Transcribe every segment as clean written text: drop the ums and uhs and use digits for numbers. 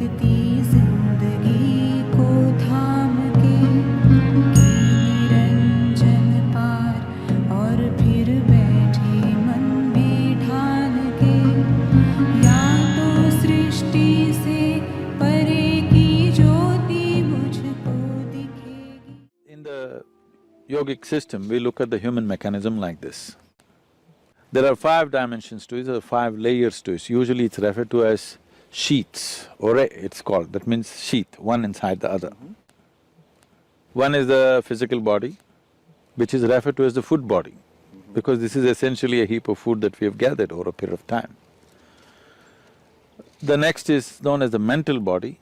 बीतती जिंदगी को थाम के निरंजन पार और फिर बैठे मन में ठान के या तो सृष्टि से परे की ज्योति मुझको दिखेगी। In the yogic system, we look at the human mechanism like this. There are 5 dimensions to it, there are 5 layers to it. Usually it's referred to as sheaths, or it's called, that means sheath, one inside the other. One is the physical body, which is referred to as the food body, because this is essentially a heap of food that we have gathered over a period of time. The next is known as the mental body,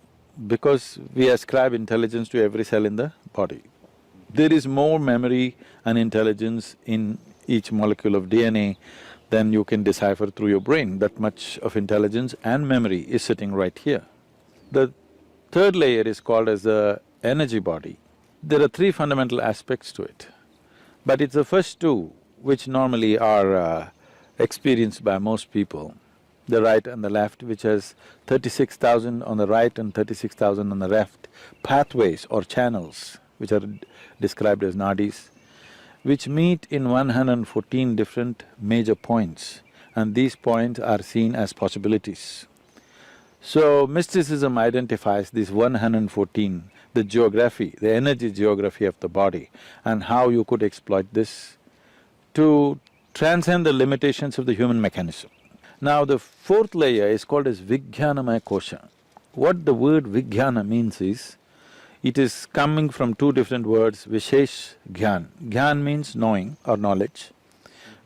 because we ascribe intelligence to every cell in the body. There is more memory and intelligence in each molecule of DNA than you can decipher through your brain. That much of intelligence and memory is sitting right here. The third layer is called as the energy body. There are 3 fundamental aspects to it, but it's the first 2 which normally are experienced by most people, the right and the left, which has 36,000 on the right and 36,000 on the left, pathways or channels, which are described as nadis, which meet in 114 different major points, and these points are seen as possibilities. So, mysticism identifies these 114, the geography, the energy geography of the body, and how you could exploit this to transcend the limitations of the human mechanism. Now, the 4th layer is called as vigyanamaya kosha. What the word vigyana means is, it is coming from 2 different words, vishesh, gyan. Gyan means knowing or knowledge.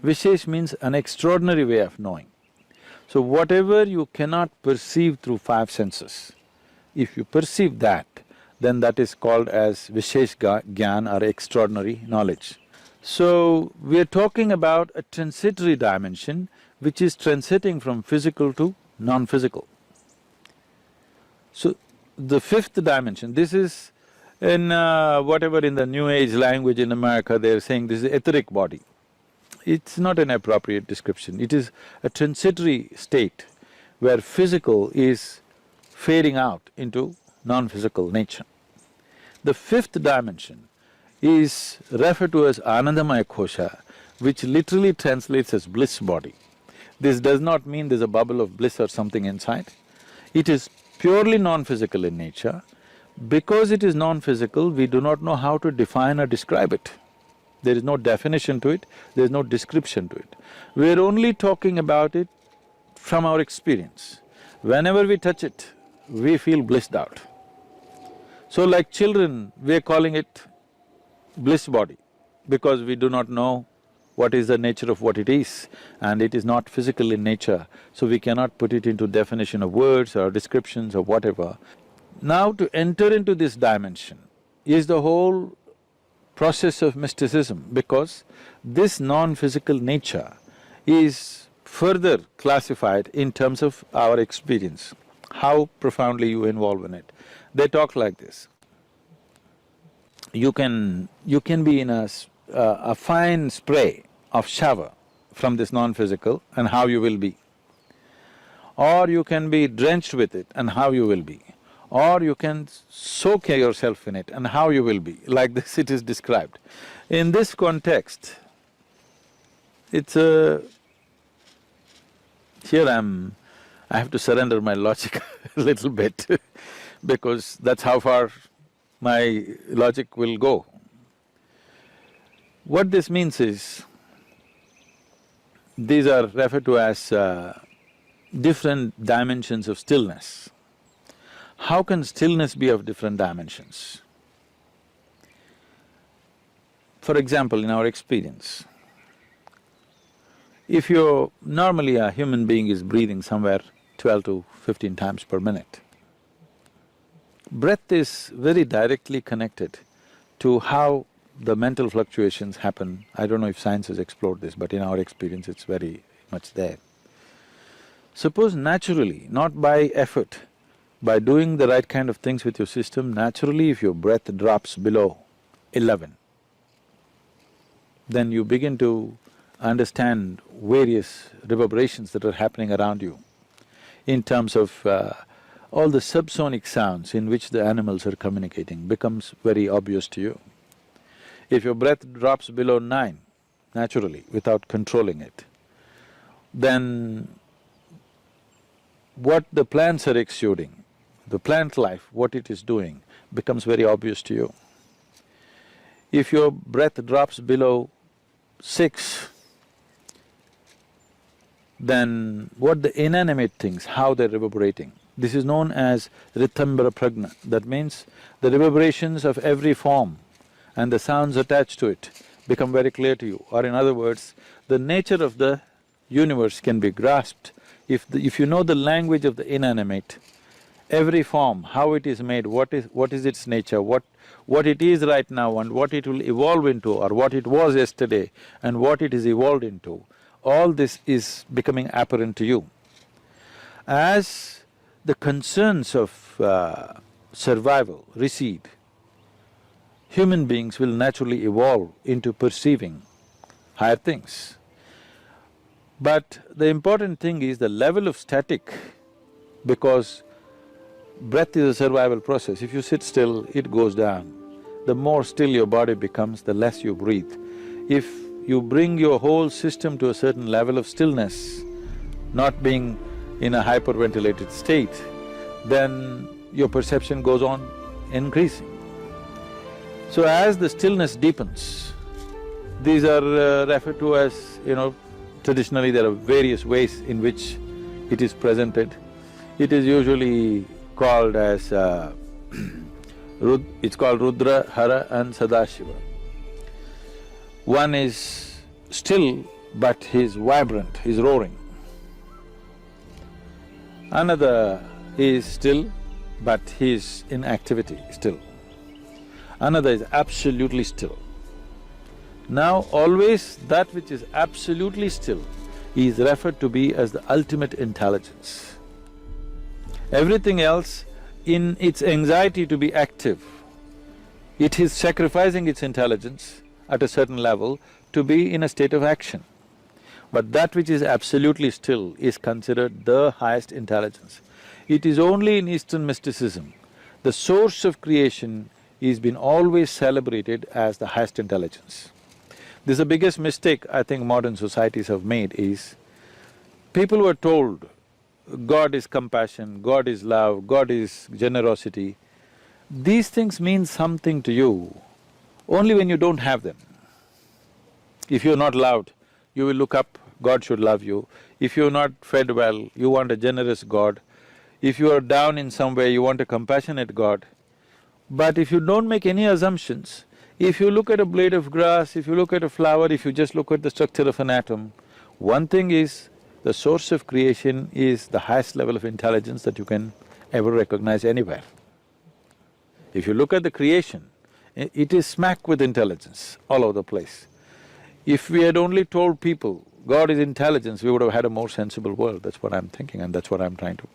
Vishesh means an extraordinary way of knowing. So whatever you cannot perceive through 5 senses, if you perceive that, then that is called as vishesh gyan or extraordinary knowledge. So we are talking about a transitory dimension which is transiting from physical to non-physical. So the 5th dimension, this is in whatever in the New Age language in America, they're saying this is etheric body. It's not an appropriate description, it is a transitory state where physical is fading out into non-physical nature. The 5th dimension is referred to as anandamaya kosha, which literally translates as bliss body. This does not mean there's a bubble of bliss or something inside. It is purely non-physical in nature. Because it is non-physical, we do not know how to define or describe it. There is no definition to it, there is no description to it. We're only talking about it from our experience. Whenever we touch it, we feel blissed out. So like children, we're calling it bliss body, because we do not know what is the nature of what it is, and it is not physical in nature, so we cannot put it into definition of words or descriptions or whatever. Now to enter into this dimension is the whole process of mysticism, because this non-physical nature is further classified in terms of our experience, how profoundly you involve in it. They talk like this. You can be in a fine spray of shower from this non-physical and how you will be. Or you can be drenched with it and how you will be. Or you can soak yourself in it and how you will be, like this it is described. In this context, it's a… here I have to surrender my logic a little bit because that's how far my logic will go. What this means is, these are referred to as different dimensions of stillness. How can stillness be of different dimensions? For example, in our experience, if you're… normally a human being is breathing somewhere 12 to 15 times per minute. Breath is very directly connected to how the mental fluctuations happen. I don't know if science has explored this, but in our experience it's very much there. Suppose naturally, not by effort, by doing the right kind of things with your system, naturally if your breath drops below 11, then you begin to understand various reverberations that are happening around you in terms of all the subsonic sounds in which the animals are communicating becomes very obvious to you. If your breath drops below 9, naturally, without controlling it, then what the plants are exuding, the plant life, what it is doing, becomes very obvious to you. If your breath drops below 6, then what the inanimate things, how they're reverberating, this is known as ritambara prajna. That means the reverberations of every form and the sounds attached to it become very clear to you. Or in other words, the nature of the universe can be grasped if you know the language of the inanimate. Every form, how it is made, what is its nature, what it is right now and what it will evolve into, or what it was yesterday and what it is evolved into, all this is becoming apparent to you. As the concerns of survival recede, human beings will naturally evolve into perceiving higher things. But the important thing is the level of static, because breath is a survival process. If you sit still, it goes down. The more still your body becomes, the less you breathe. If you bring your whole system to a certain level of stillness, not being in a hyperventilated state, then your perception goes on increasing. So as the stillness deepens, these are referred to as, traditionally there are various ways in which it is presented. It is usually called as it's called Rudra, Hara and Sadashiva. One is still, but he's vibrant, he's roaring. Another is still, but he's in activity still. Another is absolutely still. Now always that which is absolutely still is referred to be as the ultimate intelligence. Everything else, in its anxiety to be active, it is sacrificing its intelligence at a certain level to be in a state of action. But that which is absolutely still is considered the highest intelligence. It is only in Eastern mysticism, the source of creation is been always celebrated as the highest intelligence. This is the biggest mistake I think modern societies have made is, people were told God is compassion, God is love, God is generosity. These things mean something to you only when you don't have them. If you're not loved, you will look up, God should love you. If you're not fed well, you want a generous God. If you are down in some way, you want a compassionate God. But if you don't make any assumptions, if you look at a blade of grass, if you look at a flower, if you just look at the structure of an atom, one thing is, the source of creation is the highest level of intelligence that you can ever recognize anywhere. If you look at the creation, it is smack with intelligence all over the place. If we had only told people God is intelligence, we would have had a more sensible world. That's what I'm thinking and that's what I'm trying to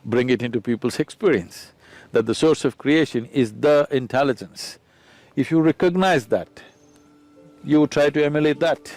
bring it into people's experience, that the source of creation is the intelligence. If you recognize that, you try to emulate that.